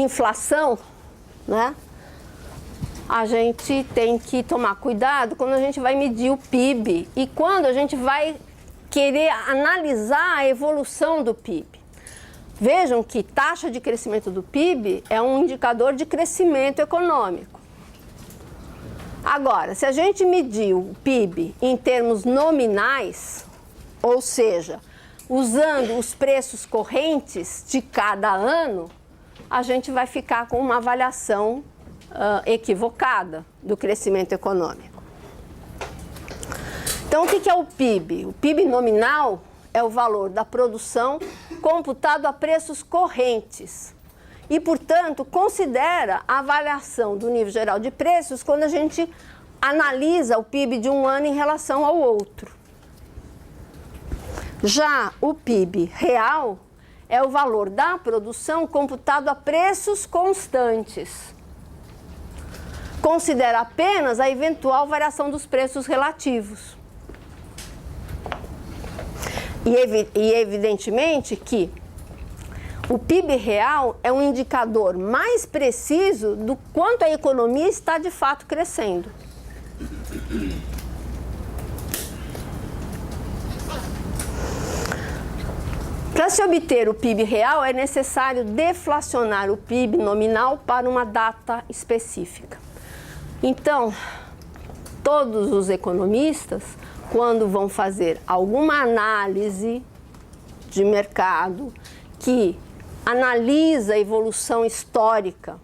inflação, né, a gente tem que tomar cuidado quando a gente vai medir o PIB e quando a gente vai querer analisar a evolução do PIB. Vejam que taxa de crescimento do PIB é um indicador de crescimento econômico. Agora, se a gente medir o PIB em termos nominais, ou seja, usando os preços correntes de cada ano, a gente vai ficar com uma avaliação equivocada do crescimento econômico. Então, o que é o PIB? O PIB nominal é o valor da produção computado a preços correntes e, portanto, considera a avaliação do nível geral de preços quando a gente analisa o PIB de um ano em relação ao outro. Já o PIB real é o valor da produção computado a preços constantes. Considera apenas a eventual variação dos preços relativos. E evidentemente que o PIB real é um indicador mais preciso do quanto a economia está de fato crescendo. Para se obter o PIB real, é necessário deflacionar o PIB nominal para uma data específica. Então, todos os economistas, quando vão fazer alguma análise de mercado que analisa a evolução histórica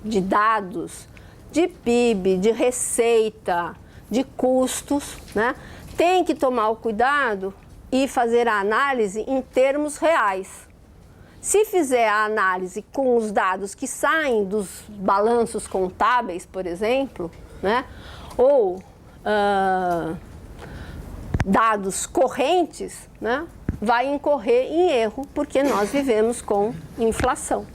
de dados, de PIB, de receita, de custos, né, tem que tomar o cuidado e fazer a análise em termos reais. Se fizer a análise com os dados que saem dos balanços contábeis, por exemplo, né, ou dados correntes, né, vai incorrer em erro, porque nós vivemos com inflação.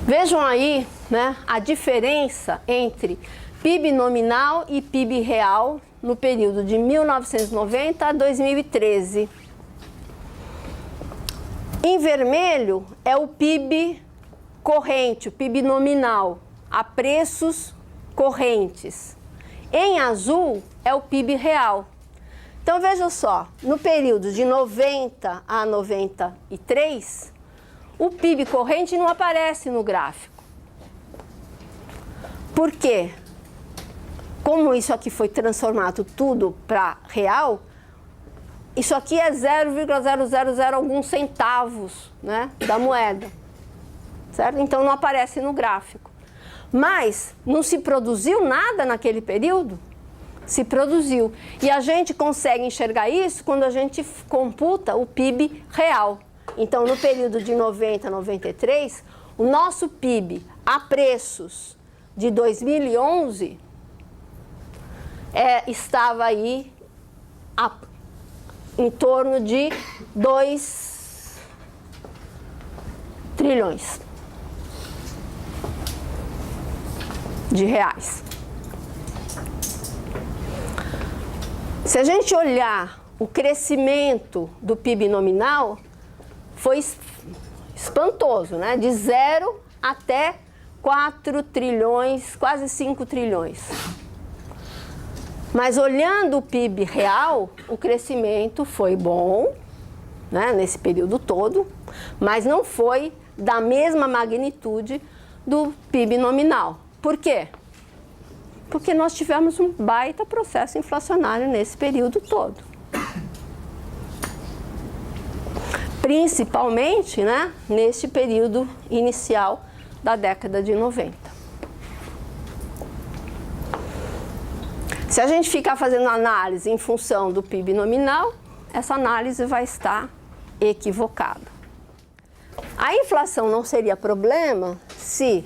Vejam aí, né, a diferença entre PIB nominal e PIB real no período de 1990 a 2013. Em vermelho é o PIB corrente, o PIB nominal, a preços correntes. Em azul é o PIB real. Então, veja só, no período de 90 a 93, o PIB corrente não aparece no gráfico. Por quê? Como isso aqui foi transformado tudo para real, isso aqui é 0,000 alguns centavos, né, da moeda, certo? Então não aparece no gráfico. Mas não se produziu nada naquele período? Se produziu. E a gente consegue enxergar isso quando a gente computa o PIB real. Então, no período de 90 a 93, o nosso PIB a preços de 2011 estava aí em torno de 2 trilhões de reais. Se a gente olhar o crescimento do PIB nominal, foi espantoso, né? De 0 até 4 trilhões, quase 5 trilhões. Mas olhando o PIB real, o crescimento foi bom, né, nesse período todo, mas não foi da mesma magnitude do PIB nominal. Por quê? Porque nós tivemos um baita processo inflacionário nesse período todo. Principalmente, né, neste período inicial da década de 90. Se a gente ficar fazendo análise em função do PIB nominal, essa análise vai estar equivocada. A inflação não seria problema se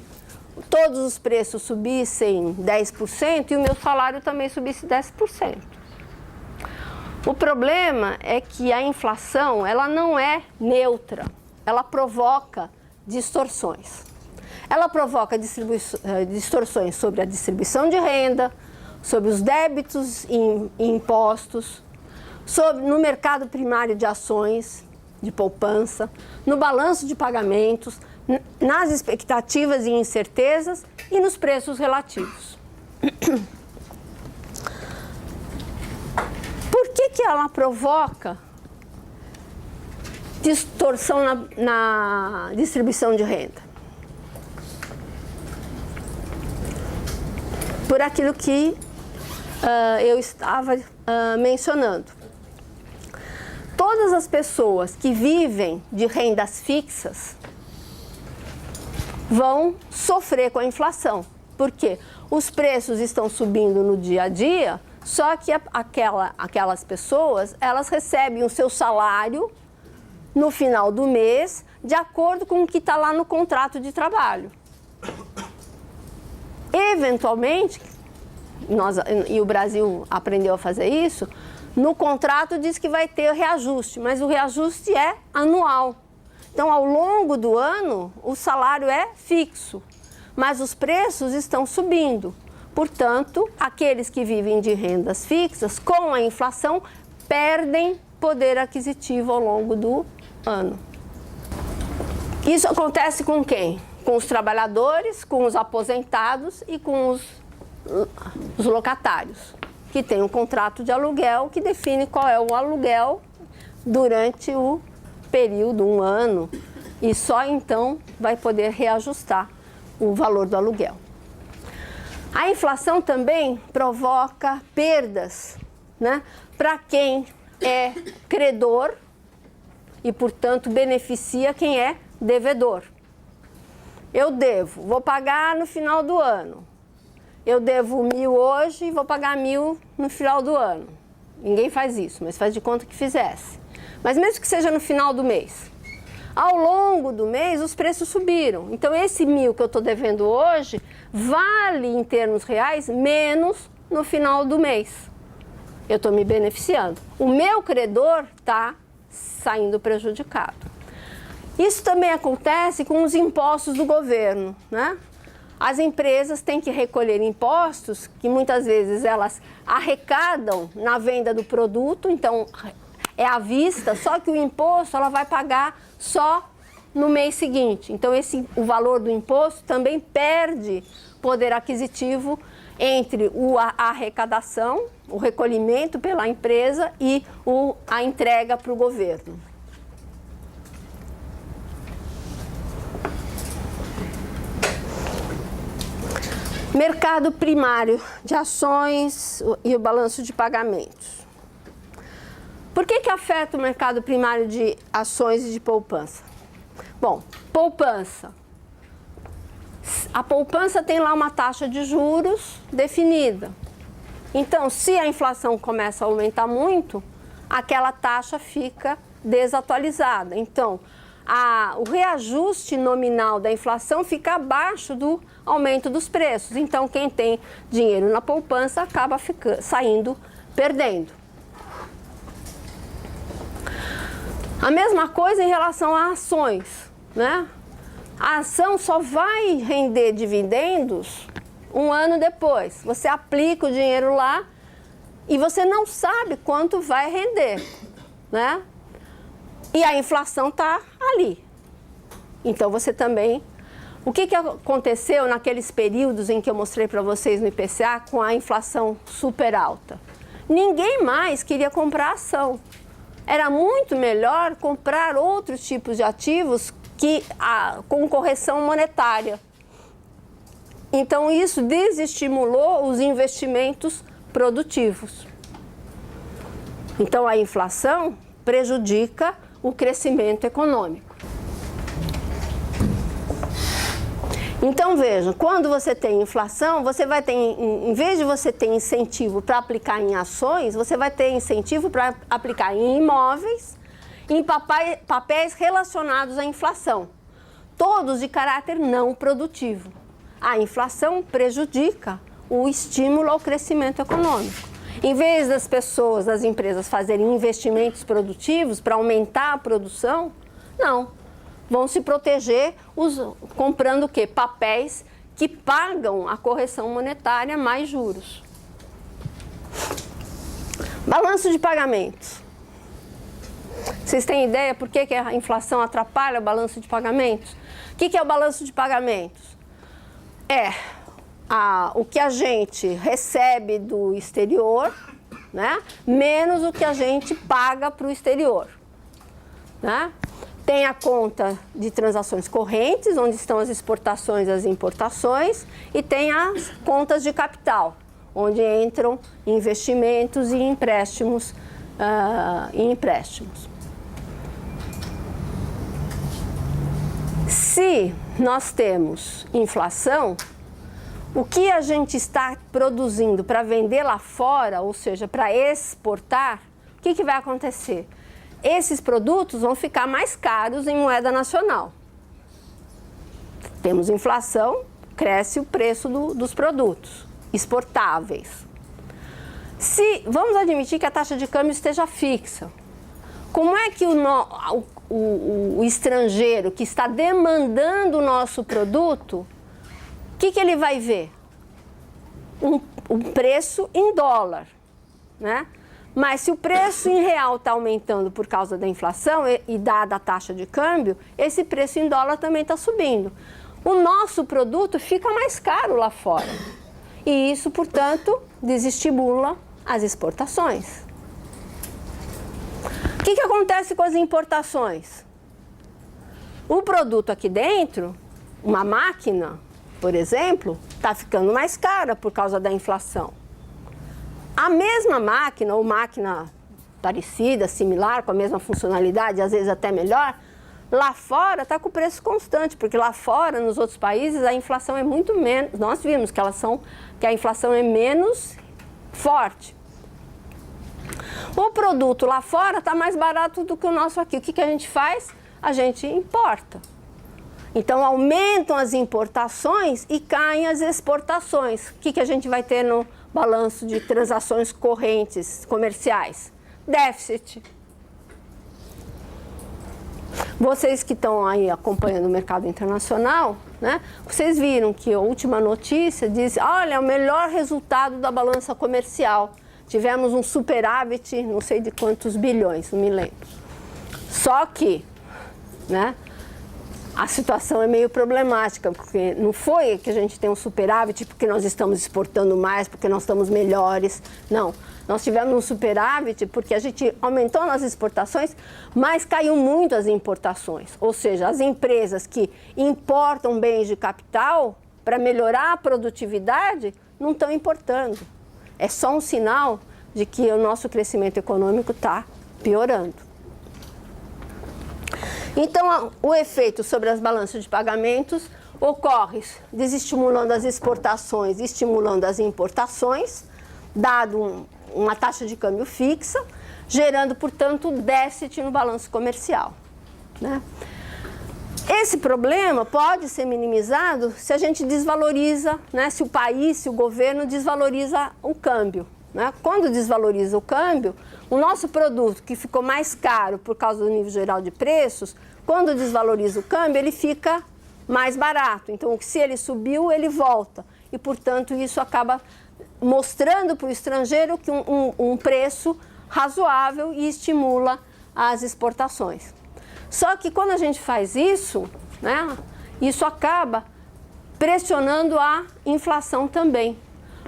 todos os preços subissem 10% e o meu salário também subisse 10%. O problema é que a inflação, ela não é neutra, ela provoca distorções. Ela provoca distorções sobre a distribuição de renda, sobre os débitos e impostos, no mercado primário de ações de poupança, no balanço de pagamentos, nas expectativas e incertezas e nos preços relativos. Por que ela provoca distorção na distribuição de renda? Por aquilo que eu estava mencionando. Todas as pessoas que vivem de rendas fixas vão sofrer com a inflação, porque os preços estão subindo no dia a dia, só que aquelas pessoas, elas recebem o seu salário no final do mês, de acordo com o que está lá no contrato de trabalho. Eventualmente, e o Brasil aprendeu a fazer isso, no contrato diz que vai ter reajuste, mas o reajuste é anual. Então, ao longo do ano, o salário é fixo, mas os preços estão subindo. Portanto, aqueles que vivem de rendas fixas, com a inflação, perdem poder aquisitivo ao longo do ano. Isso acontece com quem? Com os trabalhadores, com os aposentados e com os locatários, que têm um contrato de aluguel que define qual é o aluguel durante o período, um ano, e só então vai poder reajustar o valor do aluguel. A inflação também provoca perdas, né, para quem é credor e, portanto, beneficia quem é devedor. Eu devo, vou pagar no final do ano. Eu devo 1.000 hoje e vou pagar 1.000 no final do ano. Ninguém faz isso, mas faz de conta que fizesse. Mas mesmo que seja no final do mês. Ao longo do mês, os preços subiram. Então, esse 1.000 que eu estou devendo hoje vale, em termos reais, menos no final do mês. Eu estou me beneficiando. O meu credor está saindo prejudicado. Isso também acontece com os impostos do governo, né? As empresas têm que recolher impostos que muitas vezes elas arrecadam na venda do produto, então é à vista, só que o imposto ela vai pagar só no mês seguinte. Então o valor do imposto também perde poder aquisitivo entre a arrecadação, o recolhimento pela empresa e a entrega para o governo. Mercado primário de ações e o balanço de pagamentos. Por que afeta o mercado primário de ações e de poupança? Bom, poupança. A poupança tem lá uma taxa de juros definida. Então, se a inflação começa a aumentar muito, aquela taxa fica desatualizada. Então, o reajuste nominal da inflação fica abaixo do aumento dos preços. Então, quem tem dinheiro na poupança acaba saindo perdendo. A mesma coisa em relação a ações, né? A ação só vai render dividendos um ano depois. Você aplica o dinheiro lá e você não sabe quanto vai render, né? E a inflação está ali. Então, você também... O que aconteceu naqueles períodos em que eu mostrei para vocês no IPCA com a inflação super alta? Ninguém mais queria comprar ação. Era muito melhor comprar outros tipos de ativos com correção monetária. Então, isso desestimulou os investimentos produtivos. Então, a inflação prejudica o crescimento econômico. Então, vejam, quando você tem inflação, você vai ter, em vez de você ter incentivo para aplicar em ações, você vai ter incentivo para aplicar em imóveis, em papéis relacionados à inflação, todos de caráter não produtivo. A inflação prejudica o estímulo ao crescimento econômico. Em vez das empresas fazerem investimentos produtivos para aumentar a produção, não. Vão se proteger comprando o quê? Papéis que pagam a correção monetária mais juros. Balanço de pagamentos. Vocês têm ideia por que a inflação atrapalha o balanço de pagamentos? O que é o balanço de pagamentos? É o que a gente recebe do exterior, né, menos o que a gente paga para o exterior. Né? Tem a conta de transações correntes, onde estão as exportações e as importações, e tem as contas de capital, onde entram investimentos e empréstimos. Se nós temos inflação, o que a gente está produzindo para vender lá fora, ou seja, para exportar, o que vai acontecer? Esses produtos vão ficar mais caros em moeda nacional. Temos inflação, cresce o preço dos produtos exportáveis. Vamos admitir que a taxa de câmbio esteja fixa. Como é que o estrangeiro que está demandando o nosso produto, o que ele vai ver? Um preço em dólar, né? Mas se o preço em real está aumentando por causa da inflação e dada a taxa de câmbio, esse preço em dólar também está subindo. O nosso produto fica mais caro lá fora. E isso, portanto, desestimula as exportações. O que acontece com as importações? O produto aqui dentro, uma máquina, por exemplo, está ficando mais cara por causa da inflação. A mesma máquina, ou máquina parecida, similar, com a mesma funcionalidade, às vezes até melhor, lá fora está com o preço constante, porque lá fora, nos outros países, a inflação é muito menos. Nós vimos que a inflação é menos forte. O produto lá fora está mais barato do que o nosso aqui. O que a gente faz? A gente importa. Então, aumentam as importações e caem as exportações. O que a gente vai ter no balanço de transações correntes comerciais? Déficit. Vocês que estão aí acompanhando o mercado internacional, né, vocês viram que a última notícia diz, olha, o melhor resultado da balança comercial. Tivemos um superávit, não sei de quantos bilhões, não me lembro. Só que, né, a situação é meio problemática, porque não foi que a gente tem um superávit porque nós estamos exportando mais, porque nós estamos melhores. Não, nós tivemos um superávit porque a gente aumentou nas exportações, mas caiu muito as importações. Ou seja, as empresas que importam bens de capital para melhorar a produtividade não estão importando. É só um sinal de que o nosso crescimento econômico está piorando. Então, o efeito sobre as balanças de pagamentos ocorre desestimulando as exportações, estimulando as importações, dado uma taxa de câmbio fixa, gerando, portanto, déficit no balanço comercial. Né? Esse problema pode ser minimizado se a gente desvaloriza, né, se o país, se o governo desvaloriza o câmbio. Né? Quando desvaloriza o câmbio, o nosso produto que ficou mais caro por causa do nível geral de preços, quando desvaloriza o câmbio, ele fica mais barato. Então, se ele subiu, ele volta. E, portanto, isso acaba mostrando para o estrangeiro que um preço razoável e estimula as exportações. Só que quando a gente faz isso, né, isso acaba pressionando a inflação também.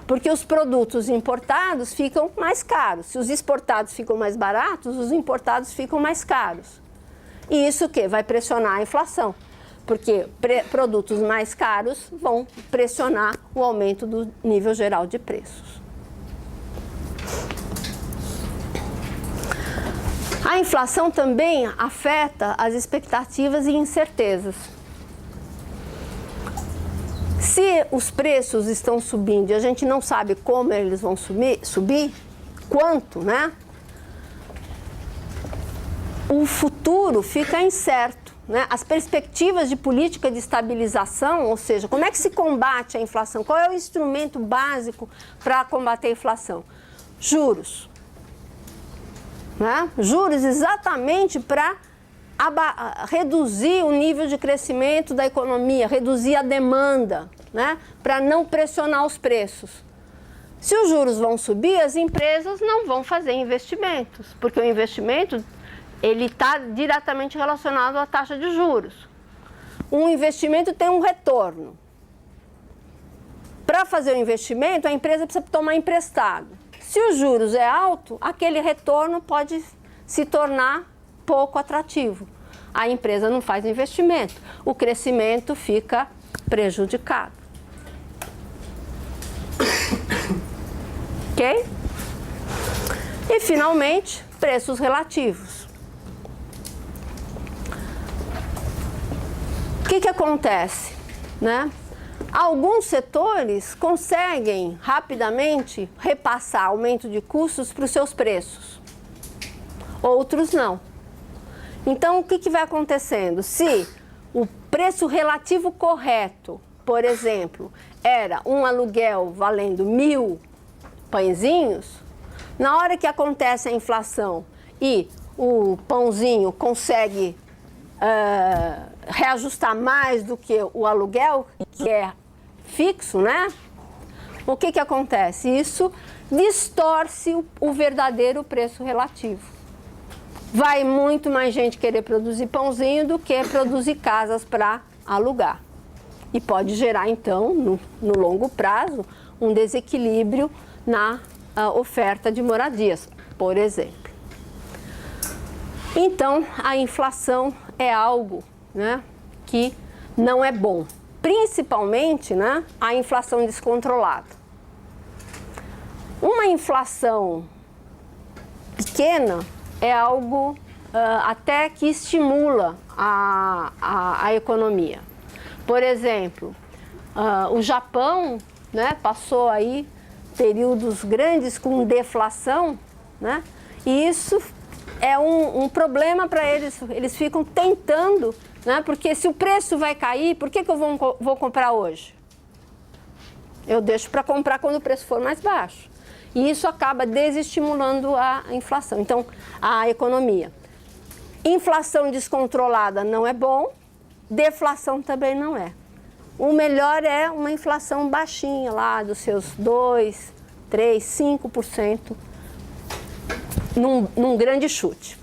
Porque os produtos importados ficam mais caros. Se os exportados ficam mais baratos, os importados ficam mais caros. E isso o quê? Vai pressionar a inflação. Porque produtos mais caros vão pressionar o aumento do nível geral de preços. A inflação também afeta as expectativas e incertezas. Se os preços estão subindo e a gente não sabe como eles vão subir, quanto, né? O futuro fica incerto, né? As perspectivas de política de estabilização, ou seja, como é que se combate a inflação? Qual é o instrumento básico para combater a inflação? Juros. Né? Juros exatamente para reduzir o nível de crescimento da economia, reduzir a demanda, né? Para não pressionar os preços. Se os juros vão subir, as empresas não vão fazer investimentos, porque o investimento ele está diretamente relacionado à taxa de juros. Um investimento tem um retorno. Para fazer o investimento, a empresa precisa tomar emprestado. Se os juros é alto, aquele retorno pode se tornar pouco atrativo. A empresa não faz investimento, o crescimento fica prejudicado. Ok? E, finalmente, preços relativos. O que acontece, né? Alguns setores conseguem rapidamente repassar aumento de custos para os seus preços, outros não. Então, o que vai acontecendo? Se o preço relativo correto, por exemplo, era um aluguel valendo 1.000 pãezinhos, na hora que acontece a inflação e o pãozinho consegue reajustar mais do que o aluguel, que é fixo, né? O que acontece? Isso distorce o verdadeiro preço relativo. Vai muito mais gente querer produzir pãozinho do que produzir casas para alugar. E pode gerar, então, no longo prazo, um desequilíbrio na oferta de moradias, por exemplo. Então, a inflação é algo, né, que não é bom. Principalmente, né, a inflação descontrolada. Uma inflação pequena é algo até que estimula a economia. Por exemplo, o Japão, né, passou aí períodos grandes com deflação, né, e isso é um problema para eles. Eles ficam tentando, né, porque se o preço vai cair, por que eu vou comprar hoje? Eu deixo para comprar quando o preço for mais baixo. E isso acaba desestimulando a inflação. Então, a economia. Inflação descontrolada não é bom, deflação também não é. O melhor é uma inflação baixinha lá, dos seus 2, 3, 5%, num grande chute.